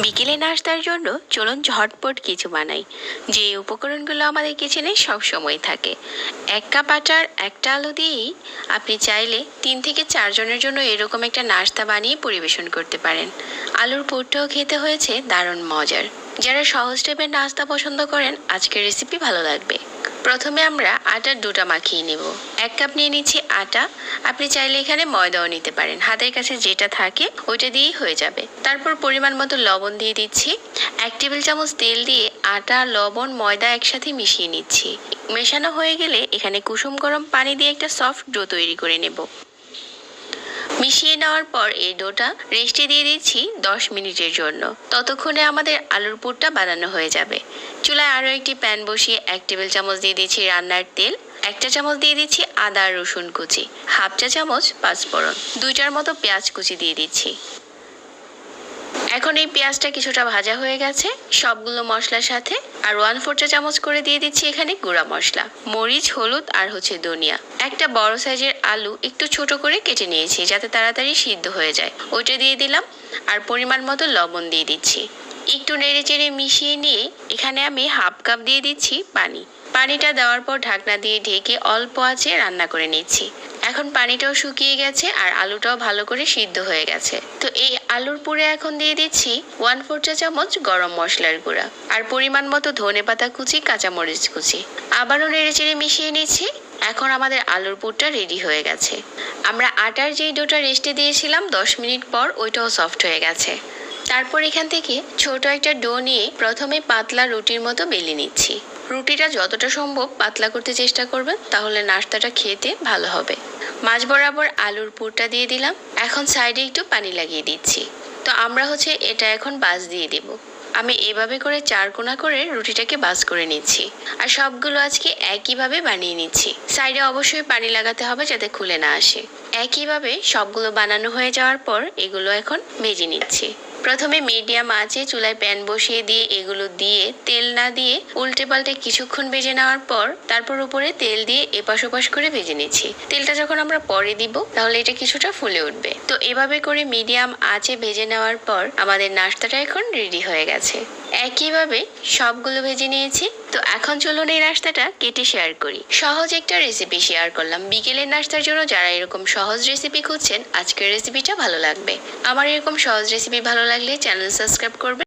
বিকেলে নাস্তার জন্য চলুন ঝটপট কিছু বানাই। যে উপকরণগুলো আমাদের কিচেনে সব সময় থাকে। 1 কাপ আটার 1টা আলু দিয়েই আপনি চাইলে 3 থেকে 4 জনের জন্য এরকম একটা নাস্তা বানিয়ে পরিবেশন করতে পারেন। আলুর পুরটাও খেতে হয়েছে দারুণ মজার। যারা সহজ টাইপের নাস্তা পছন্দ করেন আজকের রেসিপি ভালো লাগবে। প্রথমে আমরা আটার ডোটা মাখিয়ে নেব। 1 কাপ নিয়ে নিচ্ছি আটা। আপনি চাইলে এখানে ময়দাও নিতে পারেন, হাতের কাছে যেটা থাকে ওইটা দিয়েই হয়ে যাবে। তারপর পরিমাণ মতো লবণ দিয়ে দিচ্ছি। 1 টেবিল চামচ তেল দিয়ে আটা, লবণ, ময়দা একসাথে মিশিয়ে নিচ্ছি। মেশানো হয়ে গেলে এখানে কুসুম গরম পানি দিয়ে একটা সফট ডো তৈরি করে নেব। মিশিয়ে নেওয়ার পর এই ডোটা রেস্টে দিয়ে দিচ্ছি 10 মিনিটের জন্য। ততক্ষণে আমাদের আলুর পুরটা বানানো হয়ে যাবে। চুলায় আরও একটি প্যান বসিয়ে 1 টেবিল চামচ দিয়ে দিচ্ছি রান্নার তেল। 1টা চামচ দিয়ে দিচ্ছি আদা আর রসুন কুচি, 1/2 চা চামচ পাঁচফোড়ন, 2টার মতো পেঁয়াজ কুচি দিয়ে দিচ্ছি। এখন এই পেঁয়াজটা কিছুটা ভাজা হয়ে গেছে। সবগুলো মশলার সাথে আর 1/4 চা চামচ করে দিয়ে দিচ্ছি এখানে গুঁড়া মশলা, মরিচ, হলুদ আর ধনিয়া। একটা বড় সাইজের আলু একটু ছোট করে কেটে নিয়েছি যাতে তাড়াতাড়ি সিদ্ধ হয়ে যায়, ওইটা দিয়ে দিলাম। আর পরিমাণ মতো লবণ দিয়ে দিচ্ছি। একটু নেড়ে চেড়ে মিশিয়ে নিয়ে এখানে আমি 1/2 কাপ দিয়ে দিচ্ছি পানি। পানিটা দেওয়ার পর ঢাকনা দিয়ে ঢেকে অল্প আঁচে রান্না করে নিচ্ছি। এখন পানিটাও শুকিয়ে গেছে আর আলুটাও ভালো করে সিদ্ধ হয়ে গেছে। তো এই আলুর পুরে এখন দিয়ে দিচ্ছি 1/4 চা চামচ গরম মশলার গুঁড়া আর পরিমাণ মতো ধনেপাতা কুচি, কাঁচামরিচ কুচি। আবারও নেড়েচেড়ে মিশিয়ে নিচ্ছি। এখন আমাদের আলুর পুরটা রেডি হয়ে গেছে। আমরা আটার যেই ডোটা রেস্টে দিয়েছিলাম 10 মিনিট পর ওইটাও সফট হয়ে গেছে। তারপর এখান থেকে ছোট একটা ডো নিয়ে প্রথমে পাতলা রুটির মতো বেলে নিচ্ছি। রুটিটা যতটা সম্ভব পাতলা করতে চেষ্টা করবেন, তাহলে নাস্তাটা খেতে ভালো হবে। মাঝ বরাবর আলুর পুরটা দিয়ে দিলাম। এখন সাইডে একটু পানি লাগিয়ে দিচ্ছি। তো আমরা এটা এখন বাজ দিয়ে দেব। আমি এভাবে করে 4 কোণা করে রুটিটাকে বাজ করে নিচ্ছি। আর সবগুলো আজকে একইভাবে বানিয়ে নিচ্ছি। সাইডে অবশ্যই পানি লাগাতে হবে যাতে খুলে না আসে। একইভাবে সবগুলো বানানো হয়ে যাওয়ার পর এগুলো এখন ভেজে নিচ্ছি। প্রথমে মিডিয়াম আঁচে চুলায় প্যান বসিয়ে দিয়ে এগুলো দিয়ে তেল না দিয়ে উল্টে পাল্টে কিছুক্ষণ ভেজে নেওয়ার পর তারপর উপরে তেল দিয়ে এপাশ ওপাশ করে ভেজে নিচ্ছি। তেলটা যখন আমরা পরে দিব তাহলে এটা কিছুটা ফুলে উঠবে। তো এভাবে করে মিডিয়াম আঁচে ভেজে নেওয়ার পর আমাদের নাস্তাটা এখন রেডি হয়ে গেছে। একইভাবে সবগুলো ভেজে নিয়েছি। তো এখন চলুন এই নাস্তাটা কেটে শেয়ার করি। সহজ একটা রেসিপি শেয়ার করলাম। বিকেলের নাস্তার জন্য যারা এরকম সহজ রেসিপি খুঁজছেন আজকের রেসিপিটা ভালো লাগবে। আমার এরকম সহজ রেসিপি ভালো লাগলে চ্যানেল সাবস্ক্রাইব করবেন।